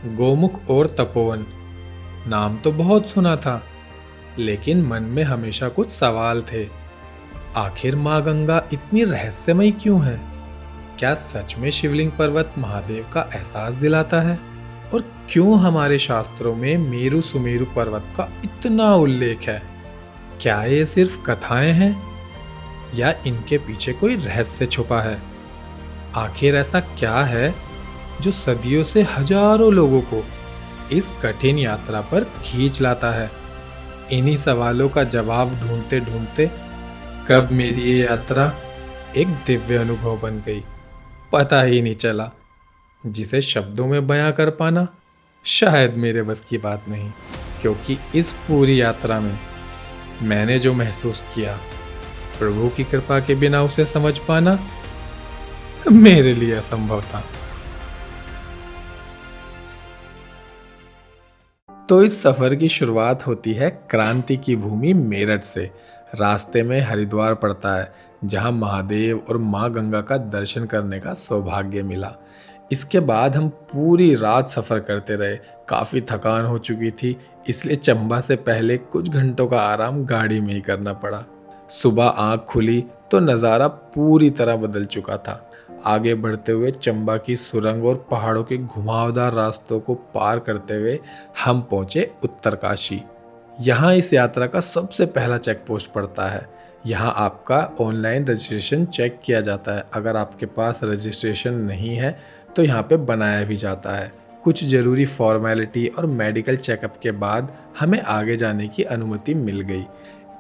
गोमुख और तपोवन नाम तो बहुत सुना था, लेकिन मन में हमेशा कुछ सवाल थे। आखिर माँ गंगा इतनी रहस्यमयी क्यों है? क्या सच में शिवलिंग पर्वत महादेव का एहसास दिलाता है? और क्यों हमारे शास्त्रों में मेरु सुमेरु पर्वत का इतना उल्लेख है? क्या ये सिर्फ कथाएं हैं या इनके पीछे कोई रहस्य छुपा है? आखिर ऐसा क्या है जो सदियों से हजारों लोगों को इस कठिन यात्रा पर खींच लाता है? इन्हीं सवालों का जवाब ढूंढते ढूंढते कब मेरी ये यात्रा एक दिव्य अनुभव बन गई, पता ही नहीं चला, जिसे शब्दों में बयां कर पाना शायद मेरे बस की बात नहीं। क्योंकि इस पूरी यात्रा में मैंने जो महसूस किया, प्रभु की कृपा के बिना उसे समझ पाना मेरे लिए असंभव था। तो इस सफर की शुरुआत होती है क्रांति की भूमि मेरठ से। रास्ते में हरिद्वार पड़ता है, जहां महादेव और मां गंगा का दर्शन करने का सौभाग्य मिला। इसके बाद हम पूरी रात सफर करते रहे। काफी थकान हो चुकी थी, इसलिए चंबा से पहले कुछ घंटों का आराम गाड़ी में ही करना पड़ा। सुबह आंख खुली तो नज़ारा पूरी तरह बदल चुका था। आगे बढ़ते हुए चंबा की सुरंग और पहाड़ों के घुमावदार रास्तों को पार करते हुए हम पहुंचे उत्तरकाशी। यहाँ इस यात्रा का सबसे पहला चेक पोस्ट पड़ता है। यहाँ आपका ऑनलाइन रजिस्ट्रेशन चेक किया जाता है। अगर आपके पास रजिस्ट्रेशन नहीं है तो यहाँ पे बनाया भी जाता है। कुछ ज़रूरी फॉर्मेलिटी और मेडिकल चेकअप के बाद हमें आगे जाने की अनुमति मिल गई।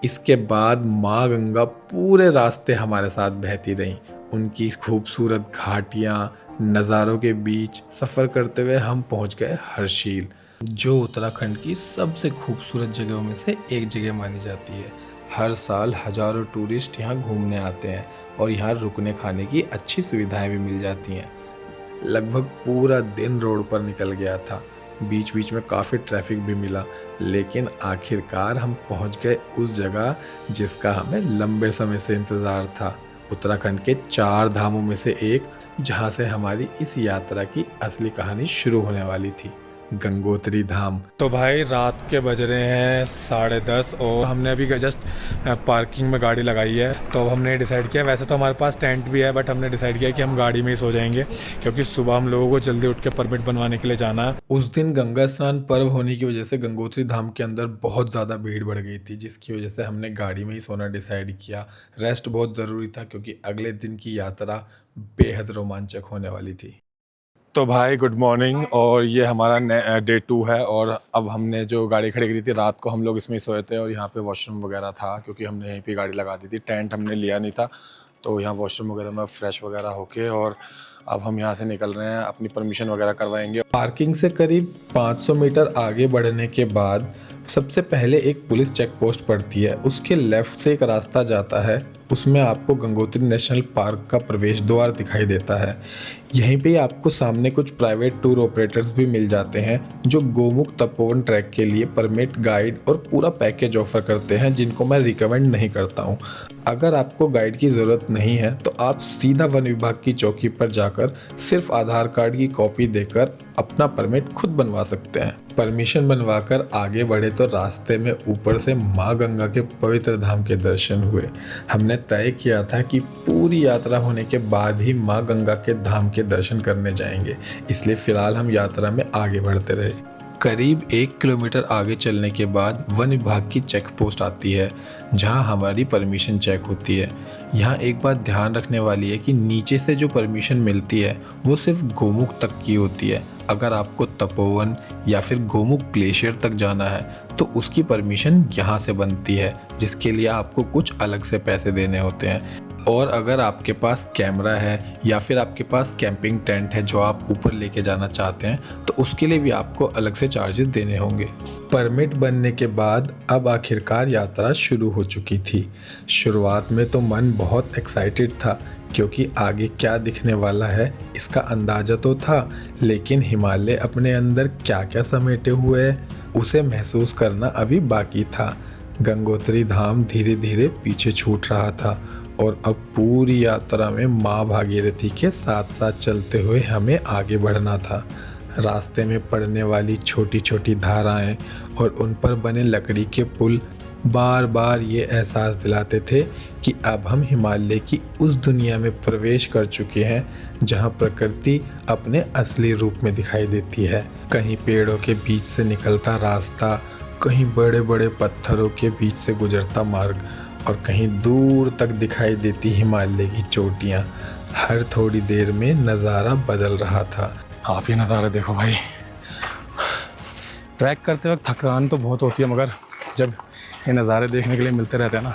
इसके बाद माँ गंगा पूरे रास्ते हमारे साथ बहती रहीं। उनकी खूबसूरत घाटियाँ, नज़ारों के बीच सफ़र करते हुए हम पहुँच गए हर्षिल, जो उत्तराखंड की सबसे खूबसूरत जगहों में से एक जगह मानी जाती है। हर साल हजारों टूरिस्ट यहाँ घूमने आते हैं और यहाँ रुकने खाने की अच्छी सुविधाएं भी मिल जाती हैं। लगभग पूरा दिन रोड पर निकल गया था। बीच बीच में काफ़ी ट्रैफिक भी मिला, लेकिन आखिरकार हम पहुंच गए उस जगह जिसका हमें लंबे समय से इंतज़ार था। उत्तराखंड के 4 धामों में से एक, जहां से हमारी इस यात्रा की असली कहानी शुरू होने वाली थी, गंगोत्री धाम। तो भाई रात के बज रहे हैं 10:30 और हमने अभी जस्ट पार्किंग में गाड़ी लगाई है। तो हमने डिसाइड किया, वैसे तो हमारे पास टेंट भी है, बट हमने डिसाइड किया कि हम गाड़ी में ही सो जाएंगे, क्योंकि सुबह हम लोगों को जल्दी उठ के परमिट बनवाने के लिए जाना है। उस दिन गंगा स्नान पर्व होने की वजह से गंगोत्री धाम के अंदर बहुत ज़्यादा भीड़ बढ़ गई थी, जिसकी वजह से हमने गाड़ी में ही सोना डिसाइड किया। रेस्ट बहुत ज़रूरी था, क्योंकि अगले दिन की यात्रा बेहद रोमांचक होने वाली थी। तो भाई गुड मॉर्निंग, और ये हमारा डे 2 है। और अब हमने जो गाड़ी खड़ी करी थी, रात को हम लोग इसमें ही सोए थे, और यहाँ पे वॉशरूम वगैरह था, क्योंकि हमने यहीं पे गाड़ी लगा दी थी। टेंट हमने लिया नहीं था, तो यहाँ वॉशरूम वगैरह में फ्रेश वगैरह होके और अब हम यहाँ से निकल रहे हैं, अपनी परमिशन वगैरह करवाएंगे। पार्किंग से करीब 500 मीटर आगे बढ़ने के बाद सबसे पहले एक पुलिस चेक पोस्ट पड़ती है। उसके लेफ्ट से एक रास्ता जाता है, उसमें आपको गंगोत्री नेशनल पार्क का प्रवेश द्वार दिखाई देता है। यहीं पे आपको सामने कुछ प्राइवेट टूर ऑपरेटर्स भी मिल जाते हैं, जो गोमुख तपोवन ट्रैक के लिए परमिट, गाइड और पूरा पैकेज ऑफर करते हैं, जिनको मैं रिकमेंड नहीं करता हूँ। अगर आपको गाइड की ज़रूरत नहीं है तो आप सीधा वन विभाग की चौकी पर जाकर सिर्फ आधार कार्ड की कॉपी देकर अपना परमिट खुद बनवा सकते हैं। परमिशन बनवाकर आगे बढ़े तो रास्ते में ऊपर से माँ गंगा के पवित्र धाम के दर्शन हुए। हमने तय किया था कि पूरी यात्रा होने के बाद ही माँ गंगा के धाम के दर्शन करने जाएंगे, इसलिए फिलहाल हम यात्रा में आगे बढ़ते रहे। करीब 1 किलोमीटर आगे चलने के बाद वन विभाग की चेक पोस्ट आती है, जहां हमारी परमिशन चेक होती है। यहाँ एक बात ध्यान रखने वाली है कि नीचे से जो परमिशन मिलती है वो सिर्फ गोमुख तक की होती है। अगर आपको तपोवन या फिर गोमुख ग्लेशियर तक जाना है तो उसकी परमिशन यहाँ से बनती है, जिसके लिए आपको कुछ अलग से पैसे देने होते हैं। और अगर आपके पास कैमरा है या फिर आपके पास कैंपिंग टेंट है जो आप ऊपर लेके जाना चाहते हैं, तो उसके लिए भी आपको अलग से चार्जेस देने होंगे। परमिट बनने के बाद अब आखिरकार यात्रा शुरू हो चुकी थी। शुरुआत में तो मन बहुत एक्साइटेड था, क्योंकि आगे क्या दिखने वाला है इसका अंदाज़ा तो था, लेकिन हिमालय अपने अंदर क्या क्या समेटे हुए है उसे महसूस करना अभी बाकी था। गंगोत्री धाम धीरे धीरे पीछे छूट रहा था और अब पूरी यात्रा में माँ भागीरथी के साथ साथ चलते हुए हमें आगे बढ़ना था। रास्ते में पड़ने वाली छोटी छोटी धाराएं और उन पर बने लकड़ी के पुल बार बार ये एहसास दिलाते थे कि अब हम हिमालय की उस दुनिया में प्रवेश कर चुके हैं जहां प्रकृति अपने असली रूप में दिखाई देती है। कहीं पेड़ों के बीच से निकलता रास्ता, कहीं बड़े बड़े पत्थरों के बीच से गुजरता मार्ग और कहीं दूर तक दिखाई देती हिमालय की चोटियाँ। हर थोड़ी देर में नज़ारा बदल रहा था। आप ये नज़ारा देखो भाई। ट्रैक करते वक्त थकान तो बहुत होती है, मगर जब ये नज़ारे देखने के लिए मिलते रहते हैं ना,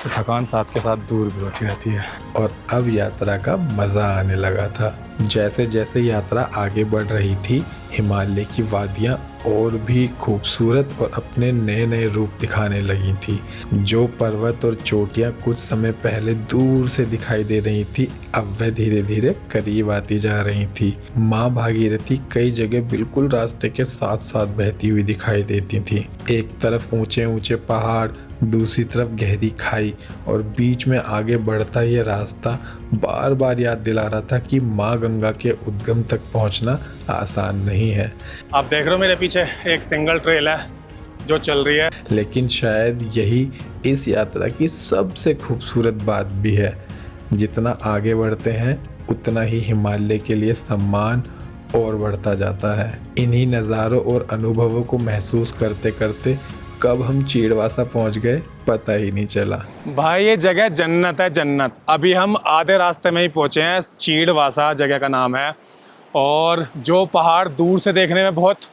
तो थकान साथ के साथ दूर भी होती रहती है। और अब यात्रा का मज़ा आने लगा था। जैसे जैसे यात्रा आगे बढ़ रही थी, हिमालय की वादियाँ और भी खूबसूरत और अपने नए नए रूप दिखाने लगी थी। जो पर्वत और चोटियाँ कुछ समय पहले दूर से दिखाई दे रही थी, अब वह धीरे धीरे करीब आती जा रही थी। माँ भागीरथी कई जगह बिल्कुल रास्ते के साथ साथ बहती हुई दिखाई देती थी। एक तरफ ऊंचे ऊंचे पहाड़, दूसरी तरफ गहरी खाई और बीच में आगे बढ़ता ये रास्ता बार बार याद दिला रहा था कि माँ गंगा के उद्गम तक पहुँचना आसान नहीं है। आप देख रहे हो मेरे पीछे एक सिंगल ट्रेल है जो चल रही है, लेकिन शायद यही इस यात्रा की सबसे खूबसूरत बात भी है। जितना आगे बढ़ते हैं उतना ही हिमालय के लिए सम्मान और बढ़ता जाता है। इन्हीं नज़ारों और अनुभवों को महसूस करते करते कब हम चीड़वासा पहुंच गए पता ही नहीं चला। भाई ये जगह जन्नत है, जन्नत। अभी हम आधे रास्ते में ही पहुंचे हैं। चीड़वासा जगह का नाम है। और जो पहाड़ दूर से देखने में बहुत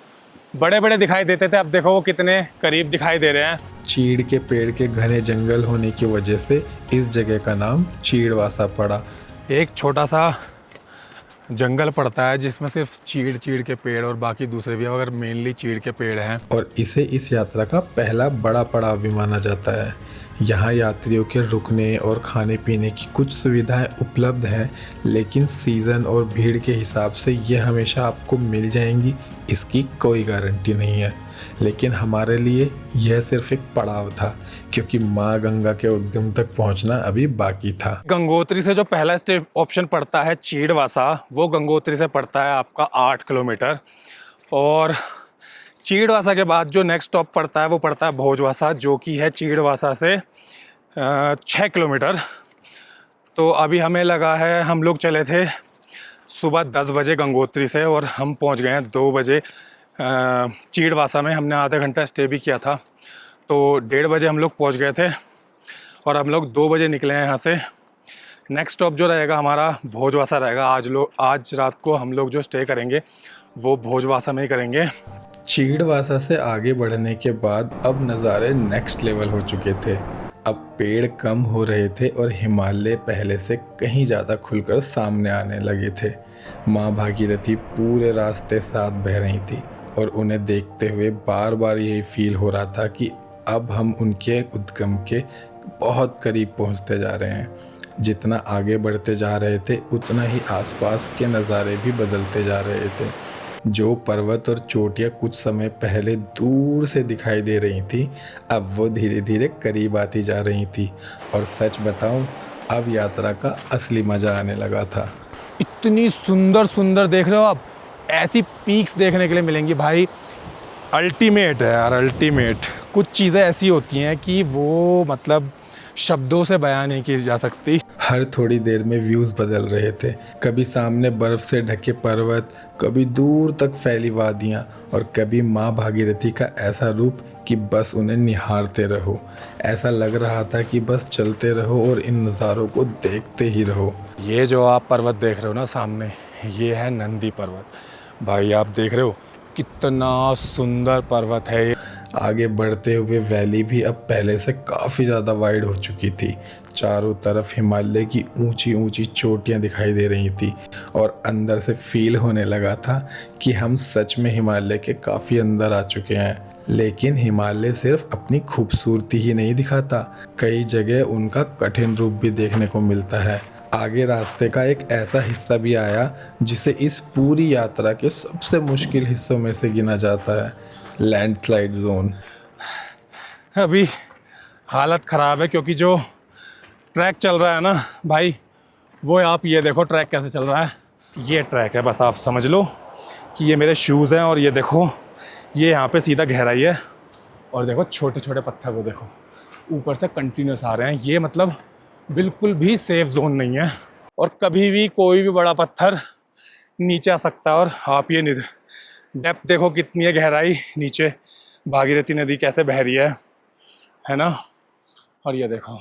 बड़े बड़े दिखाई देते थे, अब देखो वो कितने करीब दिखाई दे रहे हैं। चीड़ के पेड़ के घने जंगल होने की वजह से इस जगह का नाम चीड़वासा पड़ा। एक छोटा सा जंगल पड़ता है जिसमें सिर्फ चीड़ के पेड़ और बाकी दूसरे भी, अगर मेनली चीड़ के पेड़ हैं। और इसे इस यात्रा का पहला बड़ा पड़ाव भी माना जाता है। यहाँ यात्रियों के रुकने और खाने पीने की कुछ सुविधाएं उपलब्ध हैं, लेकिन सीज़न और भीड़ के हिसाब से ये हमेशा आपको मिल जाएंगी, इसकी कोई गारंटी नहीं है। लेकिन हमारे लिए यह सिर्फ एक पड़ाव था, क्योंकि माँ गंगा के उद्गम तक पहुँचना अभी बाकी था। गंगोत्री से जो पहला स्टेप ऑप्शन पड़ता है चीड़वासा, वो गंगोत्री से पड़ता है आपका 8 किलोमीटर। और चीड़वासा के बाद जो नेक्स्ट स्टॉप पड़ता है वो पड़ता है भोजवासा, जो कि है चीड़वासा से 6 किलोमीटर। तो अभी हमें लगा है, हम लोग चले थे सुबह 10 बजे गंगोत्री से और हम पहुंच गए हैं 2 बजे चीड़वासा में। हमने आधा घंटा स्टे भी किया था, तो 1:30 बजे हम लोग पहुंच गए थे और हम लोग 2 बजे निकले हैं यहाँ से। नेक्स्ट स्टॉप जो रहेगा हमारा भोजवासा रहेगा। आज रात को हम लोग जो स्टे करेंगे वो भोजवासा में ही करेंगे। चीड़वासा से आगे बढ़ने के बाद अब नज़ारे नेक्स्ट लेवल हो चुके थे। अब पेड़ कम हो रहे थे और हिमालय पहले से कहीं ज़्यादा खुलकर सामने आने लगे थे। माँ भागीरथी पूरे रास्ते साथ बह रही थी और उन्हें देखते हुए बार बार यही फील हो रहा था कि अब हम उनके उद्गम के बहुत करीब पहुँचते जा रहे हैं। जितना आगे बढ़ते जा रहे थे उतना ही आसपास के नज़ारे भी बदलते जा रहे थे। जो पर्वत और चोटियाँ कुछ समय पहले दूर से दिखाई दे रही थी, अब वो धीरे धीरे करीब आती जा रही थी। और सच बताऊं, अब यात्रा का असली मज़ा आने लगा था। इतनी सुंदर सुंदर देख रहे हो आप, ऐसी पीक्स देखने के लिए मिलेंगी भाई। अल्टीमेट है यार, अल्टीमेट। कुछ चीज़ें ऐसी होती हैं कि वो मतलब शब्दों से बयान नहीं की जा सकती। हर थोड़ी देर में व्यूज़ बदल रहे थे। कभी सामने बर्फ़ से ढके पर्वत, कभी दूर तक फैली वादियाँ और कभी माँ भागीरथी का ऐसा रूप कि बस उन्हें निहारते रहो। ऐसा लग रहा था कि बस चलते रहो और इन नज़ारों को देखते ही रहो। ये जो आप पर्वत देख रहे हो ना सामने, ये है नंदी पर्वत। भाई आप देख रहे हो कितना सुंदर पर्वत है ये। आगे बढ़ते हुए वैली भी अब पहले से काफ़ी ज़्यादा वाइड हो चुकी थी। चारों तरफ हिमालय की ऊंची ऊंची चोटियां दिखाई दे रही थी और अंदर से फील होने लगा था कि हम सच में हिमालय के काफ़ी अंदर आ चुके हैं। लेकिन हिमालय सिर्फ अपनी खूबसूरती ही नहीं दिखाता, कई जगह उनका कठिन रूप भी देखने को मिलता है। आगे रास्ते का एक ऐसा हिस्सा भी आया जिसे इस पूरी यात्रा के सबसे मुश्किल हिस्सों में से गिना जाता है, लैंडस्लाइड जोन। अभी हालत ख़राब है क्योंकि जो ट्रैक चल रहा है ना भाई, वो आप ये देखो ट्रैक कैसे चल रहा है। ये ट्रैक है, बस आप समझ लो कि ये मेरे शूज़ हैं और ये देखो, ये यहाँ पे सीधा गहराई है और देखो छोटे छोटे पत्थर वो देखो ऊपर से कंटिन्यूस आ रहे हैं। ये मतलब बिल्कुल भी सेफ जोन नहीं है और कभी भी कोई भी बड़ा पत्थर नीचे आ सकता है। और आप ये डेप्थ देखो कितनी है, गहराई, नीचे भागीरथी नदी कैसे बह रही है ना। और ये देखो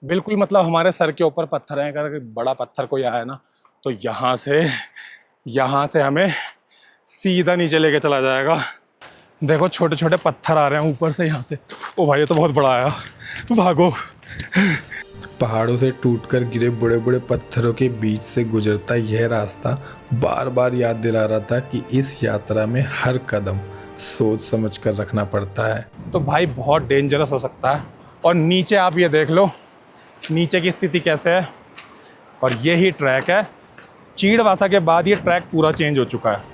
बिल्कुल मतलब हमारे सर के ऊपर पत्थर हैं। अगर बड़ा पत्थर कोई आया ना तो यहाँ से हमें सीधा नीचे लेके चला जाएगा। देखो छोटे छोटे पत्थर आ रहे हैं ऊपर से यहाँ से। ओ भाई ये तो बहुत बड़ा आया, भागो। पहाड़ों से टूटकर गिरे बड़े बड़े पत्थरों के बीच से गुजरता यह रास्ता बार बार याद दिला रहा था कि इस यात्रा में हर कदम सोच समझ कर रखना पड़ता है। तो भाई बहुत डेंजरस हो सकता है। और नीचे आप ये देख लो नीचे की स्थिति कैसे है। और यही ट्रैक है, चीड़वासा के बाद ये ट्रैक पूरा चेंज हो चुका है।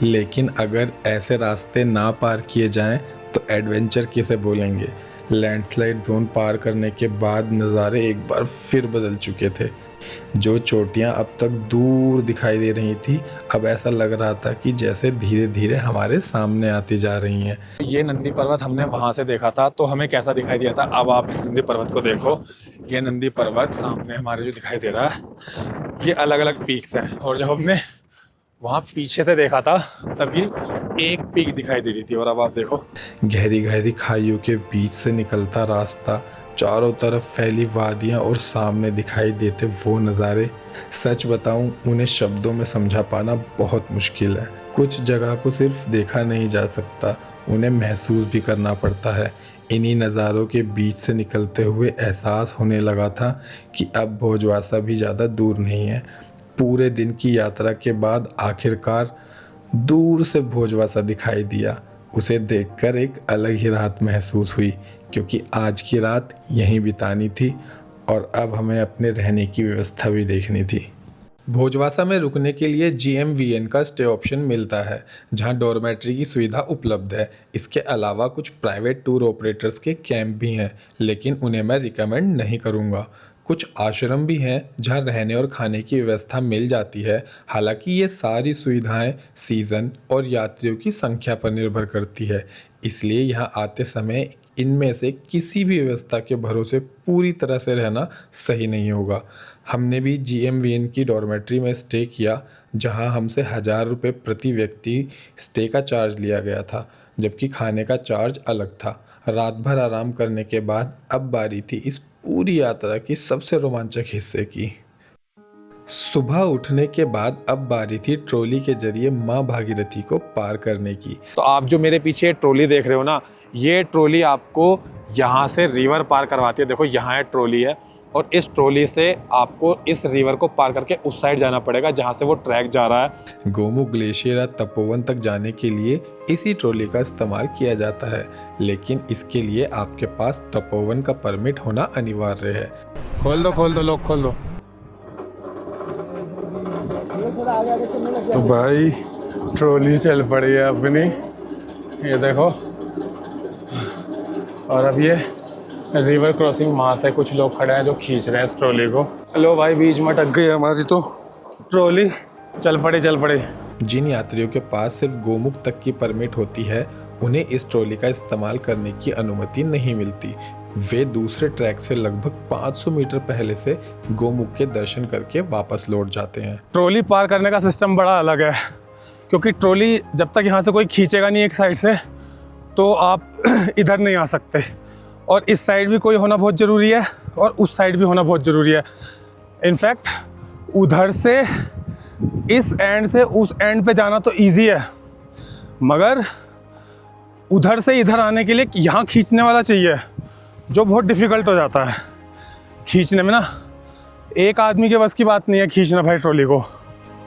लेकिन अगर ऐसे रास्ते ना पार किए जाएं तो एडवेंचर किसे बोलेंगे। लैंडस्लाइड जोन पार करने के बाद नज़ारे एक बार फिर बदल चुके थे। जो चोटियां अब तक दूर दिखाई दे रही थी, अब ऐसा लग रहा था कि जैसे धीरे धीरे हमारे सामने आती जा रही हैं। ये नंदी पर्वत हमने वहाँ से देखा था तो हमें कैसा दिखाई दिया था। अब आप इस नंदी पर्वत को देखो, ये नंदी पर्वत सामने हमारे जो दिखाई दे रहा है, ये अलग अलग पीक्स हैं। और जब हमने वहाँ पीछे से देखा था तभी एक पीक दिखाई दे रही थी। और अब आप देखो गहरी गहरी खाइयों के बीच से निकलता रास्ता, चारों तरफ फैली वादियाँ और सामने दिखाई देते वो नज़ारे। सच बताऊं, उन्हें शब्दों में समझा पाना बहुत मुश्किल है। कुछ जगह को सिर्फ देखा नहीं जा सकता, उन्हें महसूस भी करना पड़ता है। इन्हीं नज़ारों के बीच से निकलते हुए एहसास होने लगा था कि अब भोजवासा भी ज़्यादा दूर नहीं है। पूरे दिन की यात्रा के बाद आखिरकार दूर से भोजवासा दिखाई दिया। उसे देखकर एक अलग ही राहत महसूस हुई, क्योंकि आज की रात यहीं बितानी थी और अब हमें अपने रहने की व्यवस्था भी देखनी थी। भोजवासा में रुकने के लिए GMVN का स्टे ऑप्शन मिलता है, जहां डॉर्मेट्री की सुविधा उपलब्ध है। इसके अलावा कुछ प्राइवेट टूर ऑपरेटर्स के कैंप भी हैं, लेकिन उन्हें मैं रिकमेंड नहीं करूंगा। कुछ आश्रम भी हैं जहां रहने और खाने की व्यवस्था मिल जाती है। हालांकि ये सारी सुविधाएं सीज़न और यात्रियों की संख्या पर निर्भर करती है, इसलिए यहाँ आते समय इनमें से किसी भी व्यवस्था के भरोसे पूरी तरह से रहना सही नहीं होगा। हमने भी GMVN की डॉर्मेट्री में स्टे किया, जहां हमसे 1000 रुपये प्रति व्यक्ति स्टे का चार्ज लिया गया था, जबकि खाने का चार्ज अलग था। रात भर आराम करने के बाद अब बारी थी इस पूरी यात्रा की सबसे रोमांचक हिस्से की। सुबह उठने के बाद अब बारी थी ट्रॉली के जरिए माँ भागीरथी को पार करने की। तो आप जो मेरे पीछे ट्रॉली देख रहे हो ना, ये ट्रॉली आपको यहाँ से रिवर पार करवाती है। देखो यहाँ है ट्रॉली है और इस ट्रॉली से आपको इस रिवर को पार करके उस साइड जाना पड़ेगा जहाँ से वो ट्रैक जा रहा है। गोमुख ग्लेशियर या तपोवन तक जाने के लिए इसी ट्रॉली का इस्तेमाल किया जाता है, लेकिन इसके लिए आपके पास तपोवन का परमिट होना अनिवार्य है। खोल दो लोग, खोल दो। तो भाई ट्रॉली चल पड़ी है अपनी, ये देखो। और अब ये रिवर क्रॉसिंग वहाँ से कुछ लोग खड़े हैं जो खींच रहे हैं इस ट्रॉली को। लो भाई, बीच में अटक गई हमारी तो ट्रॉली। चल पड़े। जिन यात्रियों के पास सिर्फ गोमुख तक की परमिट होती है, उन्हें इस ट्रॉली का इस्तेमाल करने की अनुमति नहीं मिलती। वे दूसरे ट्रैक से लगभग 500 मीटर पहले से गोमुख के दर्शन करके वापस लौट जाते हैं। ट्रॉली पार करने का सिस्टम बड़ा अलग है, क्योंकि ट्रॉली जब तक यहाँ से कोई खींचेगा नहीं एक साइड से, तो आप इधर नहीं आ सकते। और इस साइड भी कोई होना बहुत ज़रूरी है और उस साइड भी होना बहुत ज़रूरी है। इनफैक्ट उधर से इस एंड से उस एंड पे जाना तो इजी है, मगर उधर से इधर आने के लिए यहाँ खींचने वाला चाहिए, जो बहुत डिफ़िकल्ट हो जाता है खींचने में ना। एक आदमी के बस की बात नहीं है खींचना भाई ट्रॉली को।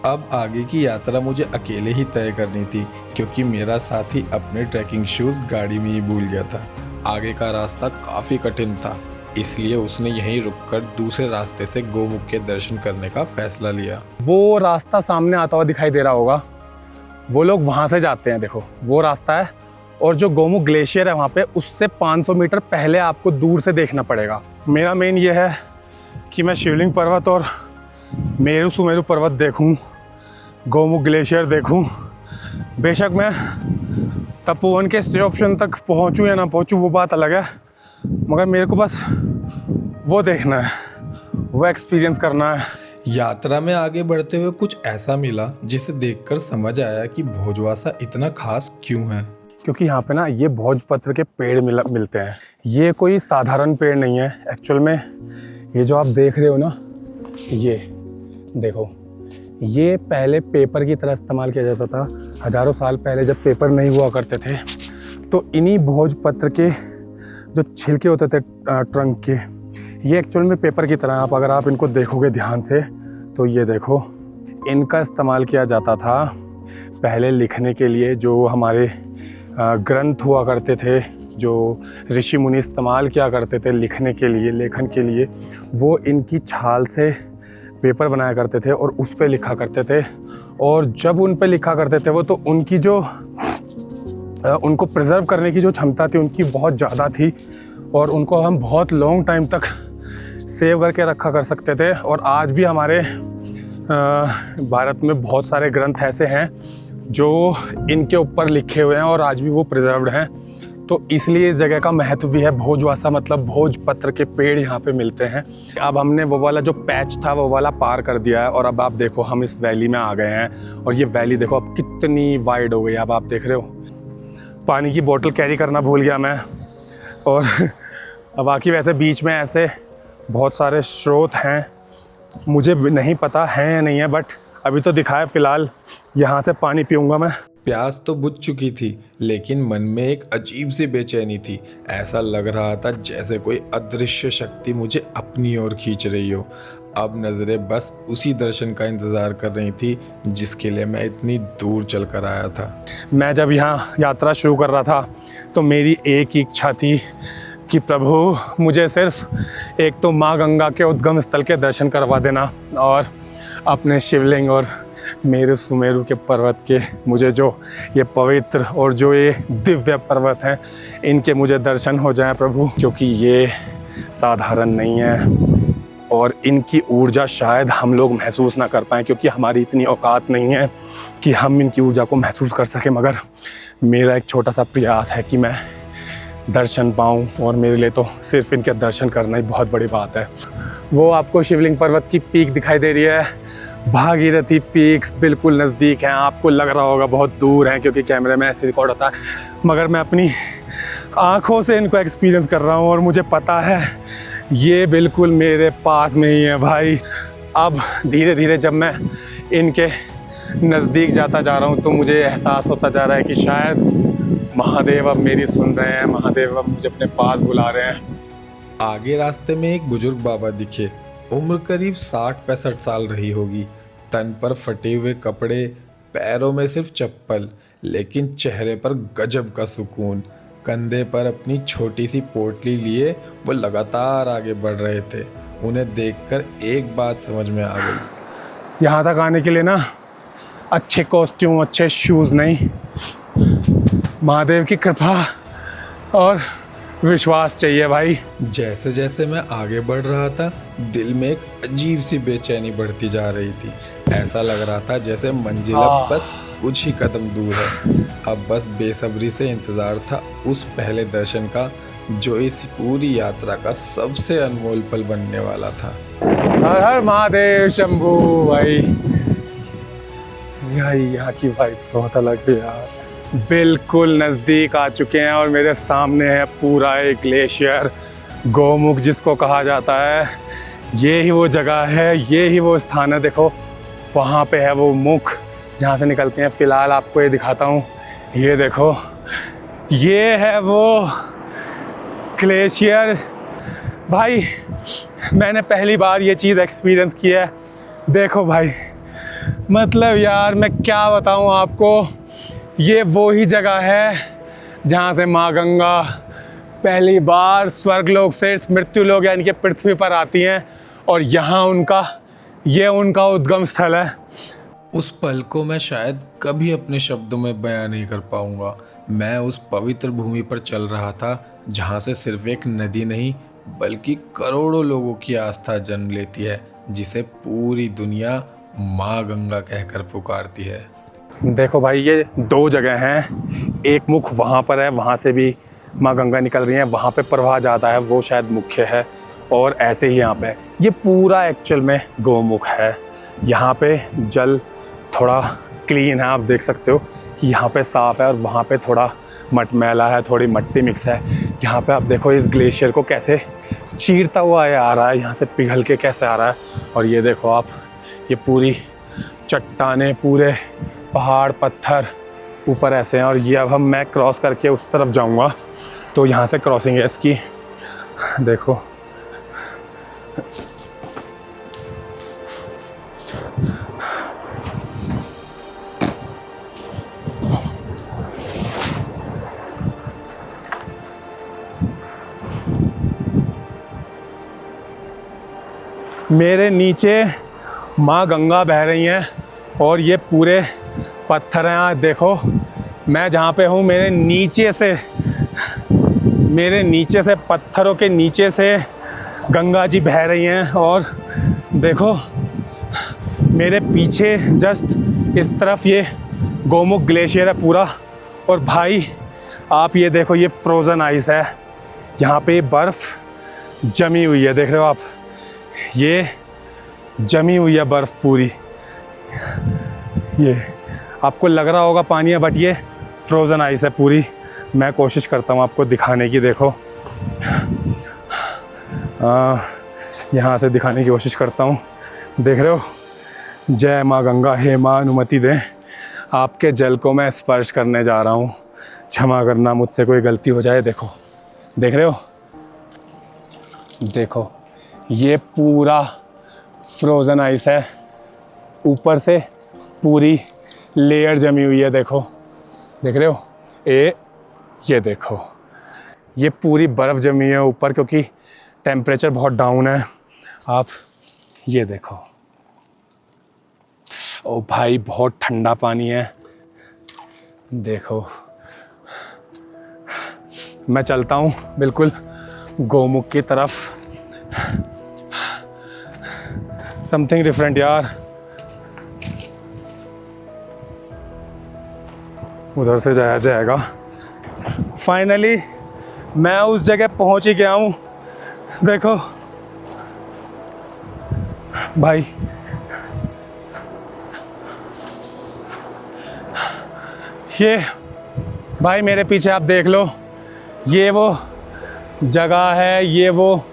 अब आगे की यात्रा मुझे अकेले ही तय करनी थी, क्योंकि मेरा साथी अपने ट्रैकिंग शूज़ गाड़ी में ही भूल गया था। आगे का रास्ता काफ़ी कठिन था, इसलिए उसने यहीं रुककर दूसरे रास्ते से गोमुख के दर्शन करने का फैसला लिया। वो रास्ता सामने आता हुआ दिखाई दे रहा होगा, वो लोग वहाँ से जाते हैं। देखो वो रास्ता है, और जो गोमुख ग्लेशियर है वहाँ पे, उससे 500 मीटर पहले आपको दूर से देखना पड़ेगा। मेरा मेन ये है कि मैं शिवलिंग पर्वत और मेरु सुमेरु पर्वत देखूं, गोमुख ग्लेशियर देखूं। बेशक मैं तपोवन के स्टे ऑप्शन तक पहुंचूं या ना पहुंचूं वो बात अलग है, मगर मेरे को बस वो देखना है, वो एक्सपीरियंस करना है। यात्रा में आगे बढ़ते हुए कुछ ऐसा मिला जिसे देखकर समझ आया कि भोजवासा इतना खास क्यों है। क्योंकि यहाँ पे ना ये भोजपत्र के पेड़ मिलते हैं। ये कोई साधारण पेड़ नहीं है एक्चुअल में। ये जो आप देख रहे हो ना, ये देखो, ये पहले पेपर की तरह इस्तेमाल किया जाता था। हज़ारों साल पहले जब पेपर नहीं हुआ करते थे तो इन्हीं भोजपत्र के जो छिलके होते थे ट्रंक के, ये एक्चुअल में पेपर की तरह, अगर आप इनको देखोगे ध्यान से तो ये देखो, इनका इस्तेमाल किया जाता था पहले लिखने के लिए। जो हमारे ग्रंथ हुआ करते थे, जो ऋषि मुनि इस्तेमाल किया करते थे लिखने के लिए, लेखन के लिए, वो इनकी छाल से पेपर बनाया करते थे और उस पे लिखा करते थे। और जब उन पे लिखा करते थे वो, तो उनकी जो उनको प्रिजर्व करने की जो क्षमता थी उनकी बहुत ज़्यादा थी, और उनको हम बहुत लॉन्ग टाइम तक सेव करके रखा कर सकते थे। और आज भी हमारे भारत में बहुत सारे ग्रंथ ऐसे हैं जो इनके ऊपर लिखे हुए हैं और आज भी वो प्रिजर्व्ड हैं। तो इसलिए इस जगह का महत्व भी है। भोजवासा मतलब भोजपत्र के पेड़ यहाँ पे मिलते हैं। अब हमने वो वाला जो पैच था वो वाला पार कर दिया है, और अब आप देखो हम इस वैली में आ गए हैं। और ये वैली देखो अब कितनी वाइड हो गई है। अब आप देख रहे हो, पानी की बोतल कैरी करना भूल गया मैं। और बाकी वैसे बीच में ऐसे बहुत सारे स्रोत हैं, मुझे नहीं पता है या नहीं है, बट अभी तो दिखा है फ़िलहाल। यहाँ से पानी पीऊँगा मैं। प्यास तो बुझ चुकी थी, लेकिन मन में एक अजीब सी बेचैनी थी। ऐसा लग रहा था जैसे कोई अदृश्य शक्ति मुझे अपनी ओर खींच रही हो। अब नज़रें बस उसी दर्शन का इंतज़ार कर रही थी जिसके लिए मैं इतनी दूर चल कर आया था। मैं जब यहाँ यात्रा शुरू कर रहा था तो मेरी एक ही इच्छा थी कि प्रभु मुझे सिर्फ एक तो माँ गंगा के उद्गम स्थल के दर्शन करवा देना, और अपने शिवलिंग और मेरु सुमेरु के पर्वत के, मुझे जो ये पवित्र और जो ये दिव्य पर्वत हैं इनके मुझे दर्शन हो जाएं प्रभु। क्योंकि ये साधारण नहीं है और इनकी ऊर्जा शायद हम लोग महसूस ना कर पाएँ, क्योंकि हमारी इतनी औकात नहीं है कि हम इनकी ऊर्जा को महसूस कर सकें। मगर मेरा एक छोटा सा प्रयास है कि मैं दर्शन पाऊँ, और मेरे लिए तो सिर्फ इनके दर्शन करना ही बहुत बड़ी बात है। वो आपको शिवलिंग पर्वत की पीक दिखाई दे रही है, भागीरथी पीक्स बिल्कुल नज़दीक हैं। आपको लग रहा होगा बहुत दूर हैं क्योंकि कैमरे में ऐसे रिकॉर्ड होता है, मगर मैं अपनी आँखों से इनको एक्सपीरियंस कर रहा हूँ और मुझे पता है ये बिल्कुल मेरे पास में ही है भाई। अब धीरे धीरे जब मैं इनके नज़दीक जाता जा रहा हूँ तो मुझे एहसास होता जा रहा है कि शायद महादेव अब मेरी सुन रहे हैं, महादेव अब मुझे अपने पास बुला रहे हैं। आगे रास्ते में एक बुजुर्ग बाबा दिखे। उम्र करीब 60-65 साल रही होगी। तन पर फटे हुए कपड़े, पैरों में सिर्फ चप्पल, लेकिन चेहरे पर गजब का सुकून। कंधे पर अपनी छोटी सी पोटली लिए वो लगातार आगे बढ़ रहे थे। उन्हें देखकर एक बात समझ में आ गई। यहाँ तक आने के लिए ना अच्छे कॉस्ट्यूम, अच्छे शूज़ नहीं, महादेव की कृपा और विश्वास चाहिए भाई। जैसे जैसे मैं आगे बढ़ रहा था दिल में एक अजीब सी बेचैनी बढ़ती जा रही थी। ऐसा लग रहा था जैसे मंजिल अब बस कुछ ही कदम दूर है। अब बस बेसब्री से इंतज़ार था उस पहले दर्शन का जो इस पूरी यात्रा का सबसे अनमोल पल बनने वाला था। हर हर महादेव शंभू भाई। यहाँ की वाइब्स बहुत अलग है यार। बिल्कुल नज़दीक आ चुके हैं और मेरे सामने है पूरा एक ग्लेशियर, गोमुख जिसको कहा जाता है। ये ही वो जगह है, ये ही वो स्थान है। देखो वहाँ पे है वो मुख जहाँ से निकलते हैं। फ़िलहाल आपको ये दिखाता हूँ, ये देखो, ये है वो ग्लेशियर। भाई मैंने पहली बार ये चीज़ एक्सपीरियंस की है। देखो भाई, मतलब यार मैं क्या बताऊँ आपको, ये वो ही जगह है जहाँ से माँ गंगा पहली बार स्वर्गलोक से इस मृत्युलोक यानी कि पृथ्वी पर आती हैं, और यहाँ उनका उद्गम स्थल है। उस पल को मैं शायद कभी अपने शब्दों में बयां नहीं कर पाऊंगा। मैं उस पवित्र भूमि पर चल रहा था जहाँ से सिर्फ एक नदी नहीं बल्कि करोड़ों लोगों की आस्था जन्म लेती है, जिसे पूरी दुनिया माँ गंगा कहकर पुकारती है। देखो भाई, ये दो जगह हैं, एक मुख वहाँ पर है, वहाँ से भी माँ गंगा निकल रही हैं, वहाँ पे प्रवाह ज़्यादा है, वो शायद मुख्य है। और ऐसे ही यहाँ पे ये पूरा एक्चुअल में गौमुख है। यहाँ पे जल थोड़ा क्लीन है, आप देख सकते हो कि यहाँ पे साफ़ है, और वहाँ पे थोड़ा मटमैला है, थोड़ी मट्टी मिक्स है। यहाँ पे आप देखो इस ग्लेशियर को कैसे चीरता हुआ ये आ रहा है, यहाँ से पिघल के कैसे आ रहा है। और ये देखो आप, ये पूरी चट्टानें, पूरे पहाड़ पत्थर ऊपर ऐसे हैं। और ये अब मैं क्रॉस करके उस तरफ जाऊंगा, तो यहाँ से क्रॉसिंग है इसकी, देखो। मेरे नीचे माँ गंगा बह रही हैं, और ये पूरे पत्थर हैं। आज देखो मैं जहाँ पे हूँ, मेरे नीचे से पत्थरों के नीचे से गंगा जी बह रही हैं। और देखो मेरे पीछे जस्ट इस तरफ ये गोमुख ग्लेशियर है पूरा। और भाई आप ये देखो, ये फ्रोज़न आइस है, यहाँ पे बर्फ़ जमी हुई है, देख रहे हो आप, ये जमी हुई है बर्फ़ पूरी। ये आपको लग रहा होगा पानी है, बट ये फ्रोज़न आइस है पूरी। मैं कोशिश करता हूँ आपको दिखाने की, देखो यहाँ से दिखाने की कोशिश करता हूँ, देख रहे हो। जय माँ गंगा, हे माँ अनुमति दें, आपके जल को मैं स्पर्श करने जा रहा हूँ, क्षमा करना मुझसे कोई गलती हो जाए। देखो, देख रहे हो, देखो ये पूरा फ्रोज़न आइस है, ऊपर से पूरी लेयर जमी हुई है, देखो, देख रहे हो। ये देखो, ये पूरी बर्फ़ जमी है ऊपर, क्योंकि टेम्परेचर बहुत डाउन है। आप ये देखो, ओ भाई बहुत ठंडा पानी है, देखो। मैं चलता हूँ बिल्कुल गौमुख की तरफ। समथिंग डिफरेंट यार, उधर से जाया जाएगा। फाइनली मैं उस जगह पहुंच ही गया हूँ। देखो भाई, ये भाई मेरे पीछे आप देख लो, ये वो जगह है, ये वो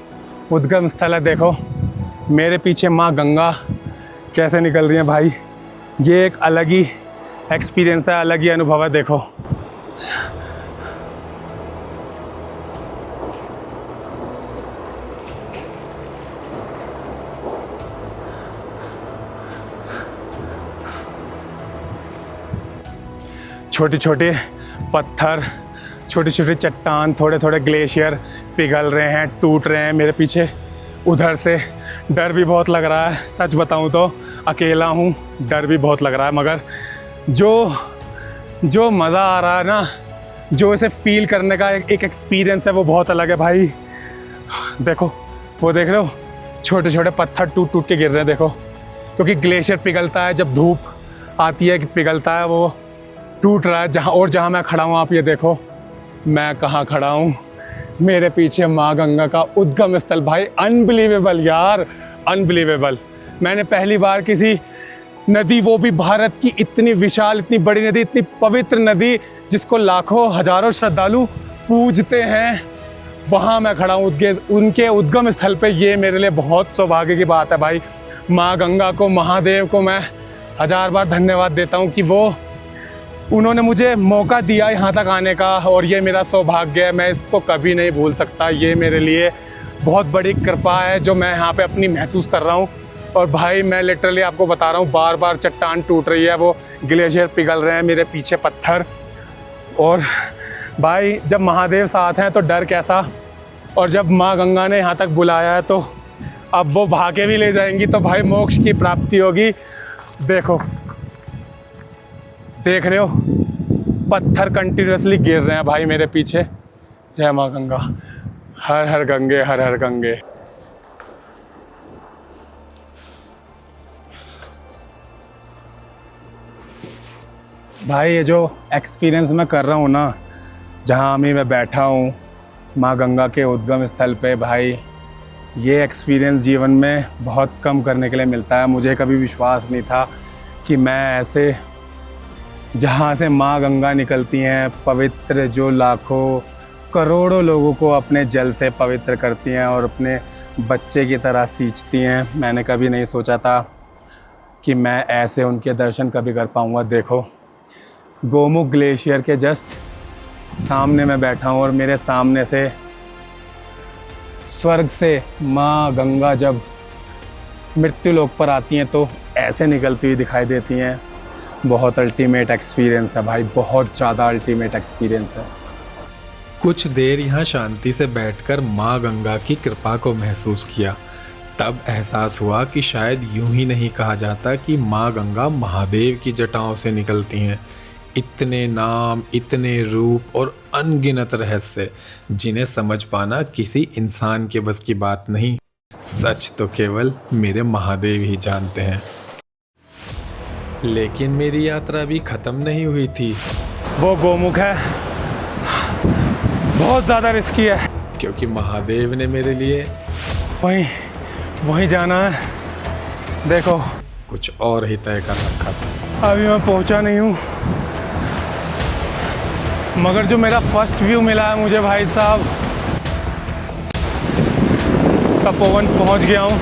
उद्गम स्थल है। देखो मेरे पीछे माँ गंगा कैसे निकल रही है भाई, ये एक अलग ही एक्सपीरियंस है, अलग ही अनुभव है। देखो छोटे छोटे पत्थर, छोटी छोटी चट्टान, थोड़े थोड़े ग्लेशियर पिघल रहे हैं, टूट रहे हैं मेरे पीछे। उधर से डर भी बहुत लग रहा है, सच बताऊं तो अकेला हूँ, डर भी बहुत लग रहा है, मगर जो मज़ा आ रहा है ना, जो इसे फील करने का एक एक्सपीरियंस है, वो बहुत अलग है भाई। देखो वो देख रहे हो, छोटे छोटे पत्थर टूट टूट के गिर रहे हैं, देखो, क्योंकि ग्लेशियर पिघलता है, जब धूप आती है कि पिघलता है, वो टूट रहा है। जहाँ मैं खड़ा हूँ, आप ये देखो मैं कहाँ खड़ा हूँ, मेरे पीछे माँ गंगा का उद्गम स्थल। भाई अनबिलीवेबल यार, अनबिलीवेबल। मैंने पहली बार किसी नदी, वो भी भारत की इतनी विशाल, इतनी बड़ी नदी, इतनी पवित्र नदी, जिसको लाखों हजारों श्रद्धालु पूजते हैं, वहाँ मैं खड़ा हूँ उनके उद्गम स्थल पे। ये मेरे लिए बहुत सौभाग्य की बात है भाई। माँ गंगा को, महादेव को मैं 1000 बार धन्यवाद देता हूँ कि उन्होंने मुझे मौका दिया यहाँ तक आने का, और ये मेरा सौभाग्य है, मैं इसको कभी नहीं भूल सकता। ये मेरे लिए बहुत बड़ी कृपा है जो मैं यहाँ पे अपनी महसूस कर रहा हूँ। और भाई मैं लिटरली आपको बता रहा हूँ, बार बार चट्टान टूट रही है, वो ग्लेशियर पिघल रहे हैं, मेरे पीछे पत्थर। और भाई जब महादेव साथ हैं तो डर कैसा, और जब माँ गंगा ने यहाँ तक बुलाया है तो अब वो भागे भी ले जाएंगी, तो भाई मोक्ष की प्राप्ति होगी। देखो, देख रहे हो, पत्थर कंटिन्यूसली गिर रहे हैं भाई मेरे पीछे। जय माँ गंगा, हर हर गंगे, हर हर गंगे। भाई ये जो एक्सपीरियंस मैं कर रहा हूँ ना, जहाँ अभी मैं बैठा हूँ माँ गंगा के उद्गम स्थल पे, भाई ये एक्सपीरियंस जीवन में बहुत कम करने के लिए मिलता है। मुझे कभी विश्वास नहीं था कि मैं ऐसे, जहाँ से माँ गंगा निकलती हैं पवित्र, जो लाखों करोड़ों लोगों को अपने जल से पवित्र करती हैं और अपने बच्चे की तरह सींचती हैं, मैंने कभी नहीं सोचा था कि मैं ऐसे उनके दर्शन कभी कर पाऊँगा। देखो, गोमुख ग्लेशियर के जस्ट सामने मैं बैठा हूँ और मेरे सामने से स्वर्ग से माँ गंगा जब मृत्यु लोक पर आती हैं तो ऐसे निकलती हुई दिखाई देती हैं। बहुत अल्टीमेट एक्सपीरियंस है भाई, बहुत ज़्यादा अल्टीमेट एक्सपीरियंस है। कुछ देर यहाँ शांति से बैठकर माँ गंगा की कृपा को महसूस किया। तब एहसास हुआ कि शायद यूं ही नहीं कहा जाता कि माँ गंगा महादेव की जटाओं से निकलती हैं। इतने नाम, इतने रूप और अनगिनत रहस्य, जिन्हें समझ पाना किसी इंसान के बस की बात नहीं। सच तो केवल मेरे महादेव ही जानते हैं। लेकिन मेरी यात्रा भी खत्म नहीं हुई थी, वो गोमुख है, बहुत ज़्यादा रिस्की है, क्योंकि महादेव ने मेरे लिए वहीं जाना है। देखो, कुछ और ही तय कर रखा था। अभी मैं पहुंचा नहीं हूँ, मगर जो मेरा फर्स्ट व्यू मिला है मुझे भाई साहब, तपोवन पहुंच गया हूँ।